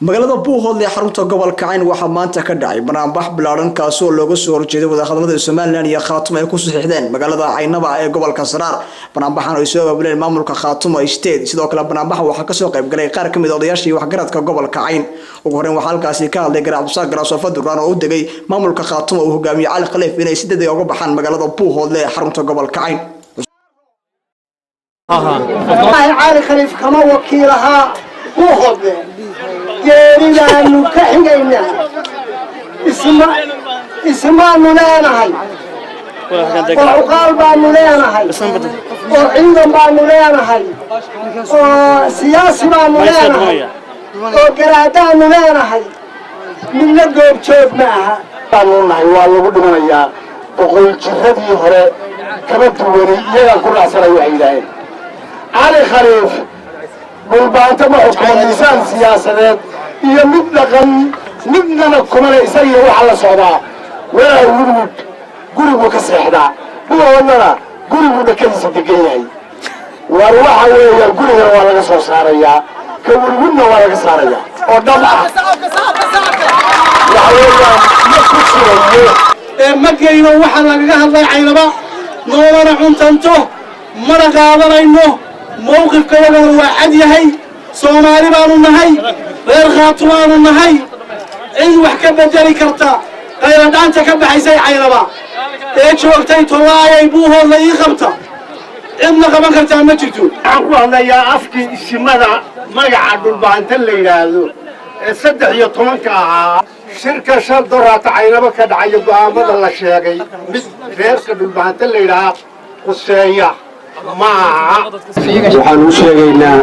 magaalada Buuhoodle xarunta gobolka Cayn waxa maanta ka dhacay banaanbax bilaaran kaas oo looga soo horjeeday wadahadalada Soomaaliland iyo Khartoum ay ku saxiixdeen magaalada Caynaba ee gobolka Saraar banaanbaxan ay soo gaableen maamulka Khartoum State sidoo kale banaanbaxa waxa ka soo qayb galay qaar kamid ah odayaashii waxgaradka gobolka Cayn ugu horreyn waxa halkaasi ka hadlay Garaad Musa Garaasoofa Duraan oo u degay maamulka Khartoum oo hogaamiyay Cali Khaliif inay si degdeg ah uga baxaan magaalada Buuhoodle xarunta gobolka Cayn Cali Khaliif kama wakiilaha Buuhoodle geerida aanu ka xigayna ismaanu leenahay oo uqaal baanu leenahay oo ciidan baanu leenahay oo siyaasi baanu leenahay oo garaadaanu leenahay midna goobjoog ma aha baanu nahay waa lagu dhimanayaa boqol jiradii hore kama duwani iyagaan ku raacsanay waxay yidhaaheen Cali Khaliif dhulbaanta ma xukumo miisaan siyaasadeed iyo mid dhaqan midnana kumana isagiyo waxa la socdaa waa wurwud gurigu ka seexdaa buuhoodlana gurigu dhakadiisa degan yahay war waxa weeyaan gurigana waa laga soo saarayaa ka wurwudna waa laga saarayaa oo dhab ah waxa weeyaan ma ku jirayo ma geyno waxa lagaga hadlay Caynaba noolana cuntanto mana qaadanayno موقف كيغا واحد يحي سومالي بانو نحي غير خاطوانو نحي عيد وحكا بدالي كرتا غير دانتا كبحيسي عينبا ايش وقتين طلاعي Buuhoodle اي خبتا عندنا قبان كرتا ما جرتو عقو الله يا افكي الشمالة مقع دولبانتا اللي يرادو السدح يطمنك شركة شادرات عينبا كدعي قوامد الله شاقي غير دولبانتا اللي يراد قصية waxaan u sheegaynaa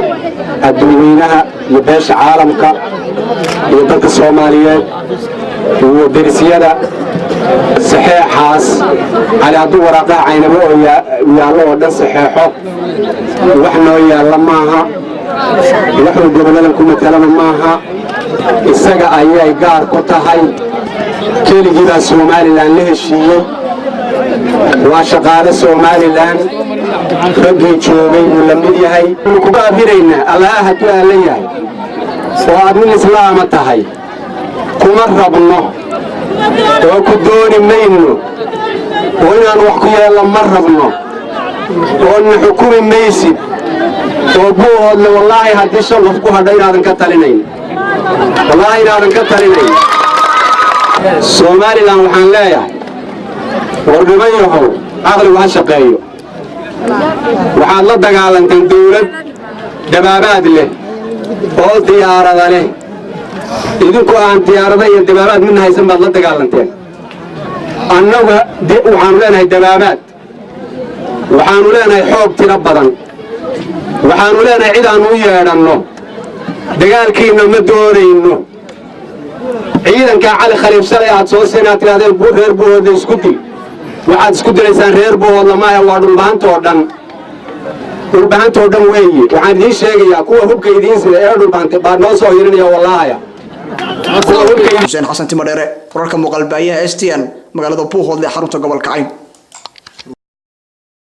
adduunweynaha iyo beesha caalamka iyo dadka Soomaaliyeed iyo derisiyada saxeexaas cali hadduu waraaqaha Caynaba oo yaallo oo dhan saxeexo wax noo yaalla maaha wuxuu gobolladan ku matalana maaha isaga ayay gaar ku tahay keligii baa Somaliland la heshiiyey waa shaqaale Somaliland ragii joogay uu la mid yahay ku baabirayna Allah hadduu aan leeyahay oo aad min islaam tahay kuma rabno oo ku dooni mayno oo inaan wax ku yeelo ma rabno oo xukumi maysid oo Buuhoodle wallahi haddii shalaf ku hadhay inaadan ka talinayn wallahi inaadan ka talinayn Somaliland waxaan leeyahay wardimayahow aqli waa shaqeeyo waxaad la dagaalanteen dawlad dabaabaad leh oo diyaarada leh idinku aan diyaarada iyo dabaabaad midna haysan baad la dagaalanteen annaga waxaanu leenahay dabaabaad waxaanu leenahay xoog tiro badan waxaanu leenahay cid aanu u yeedhanno dagaalkiina ma doonayno ciidanka Cali Khaliif shalay aad soo seenaad tiraadeen reer Buuhoodle isku dil waxaad isku dilaysaan reer Buuhoodle ma aha waa dhulbaanta oo dhan weeye waxaan idin sheegayaa kuwa hubka idin sida ee dhulbaanta baa noo soo hirinaya wallahi Xuseen Xasan Timadheere wararka muuqaalbaahiyaha STN magaalada Buuhoodle xarunta gobolka Cayn